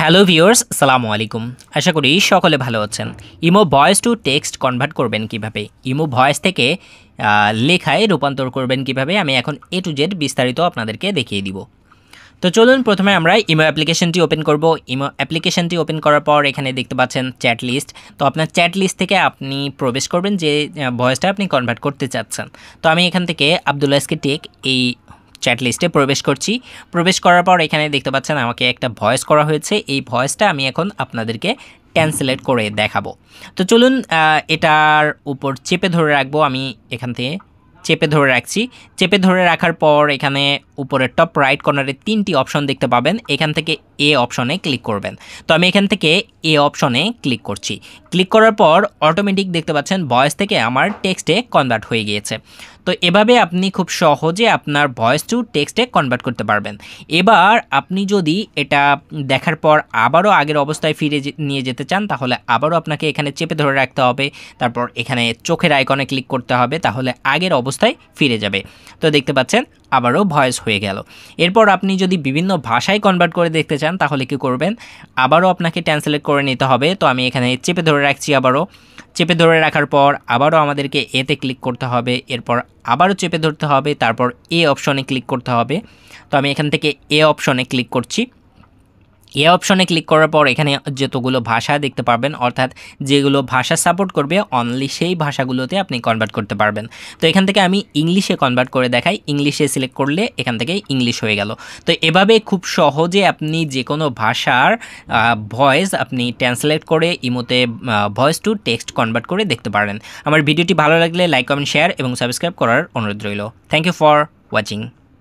Hello viewers, আসসালামু আলাইকুম। আশা করি সকলে ভালো আছেন। Imo voice to text convert করবেন কিভাবে, ইমো ভয়েস থেকে লেখায় রূপান্তর করবেন কিভাবে, আমি এখন এ টু জেড বিস্তারিত আপনাদেরকে দেখিয়ে দিব। তো চলুন প্রথমে আমরা ইমো অ্যাপ্লিকেশনটি ওপেন করব। ইমো অ্যাপ্লিকেশনটি ওপেন করার পর এখানে দেখতে পাচ্ছেন চ্যাট লিস্ট। তো আপনার চ্যাট লিস্ট থেকে আপনি প্রবেশ করবেন যে ভয়েসটা আপনি কনভার্ট করতে চাচ্ছেন। তো আমি এখান থেকে আব্দুল্লাহ এসকে টেক এই চ্যাট লিস্টে প্রবেশ করছি। প্রবেশ করার পর এখানে দেখতে পাচ্ছেন আমাকে একটা ভয়েস করা হয়েছে। এই ভয়েসটা আমি এখন আপনাদেরকে ট্রান্সলেট করে দেখাবো। তো চলুন এটার উপর চেপে ধরে রাখবো। আমি এখান থেকে চেপে ধরে রাখছি। চেপে ধরে রাখার পর এখানে উপরে টপ রাইট কর্নারে 3টি অপশন দেখতে পাবেন। এখান থেকে এ অপশনে ক্লিক করবেন। তো আমি এখান থেকে এ অপশনে ক্লিক করছি। ক্লিক করার পর অটোমেটিক দেখতে পাচ্ছেন ভয়েস থেকে আমার টেক্সটে কনভার্ট হয়ে গিয়েছে। তো এভাবে আপনি খুব সহজে আপনার ভয়েস টু টেক্সটে কনভার্ট করতে পারবেন। এবার আপনি যদি এটা দেখার পর আবারও আগের অবস্থায় ফিরে নিয়ে যেতে চান, তাহলে আবারও আপনাকে এখানে চেপে ধরে রাখতে হবে। তারপর এখানে চোখের আইকনে ক্লিক করতে হবে, তাহলে আগের অবস্থায় ফিরে যাবে। তো দেখতে পাচ্ছেন আবারও ভয়েস হয়ে গেল। এরপর আপনি যদি বিভিন্ন ভাষায় কনভার্ট করে দেখতে চান, তাহলে কি করবেন, আবারও আপনাকে ট্রান্সলেট করে নিতে হবে। তো আমি এখানে চেপে ধরে রাখছি। আবারও চেপে ধরে রাখার পর আবারও আমাদেরকে এতে ক্লিক করতে হবে। এরপর আবারও চেপে ধরতে হবে, তারপর এ অপশনে ক্লিক করতে হবে। তো আমি এখান থেকে এ অপশনে ক্লিক করছি। এ অপশনে ক্লিক করার পর এখানে যতগুলো ভাষা দেখতে পারবেন, অর্থাৎ যেগুলো ভাষা সাপোর্ট করবে অনলি সেই ভাষাগুলোতে আপনি কনভার্ট করতে পারবেন। তো এখান থেকে আমি ইংলিশে কনভার্ট করে দেখাই। ইংলিশে সিলেক্ট করলে এখান থেকে ইংলিশ হয়ে গেল। তো এভাবে খুব সহজে আপনি যে কোনো ভাষার ভয়েস আপনি ট্রান্সলেট করে ইমোতে ভয়েস টু টেক্সট কনভার্ট করে দেখতে পারেন। আমার ভিডিওটি ভালো লাগলে লাইক, কমেন্ট, শেয়ার এবং সাবস্ক্রাইব করার অনুরোধ রইল। Thank you for watching.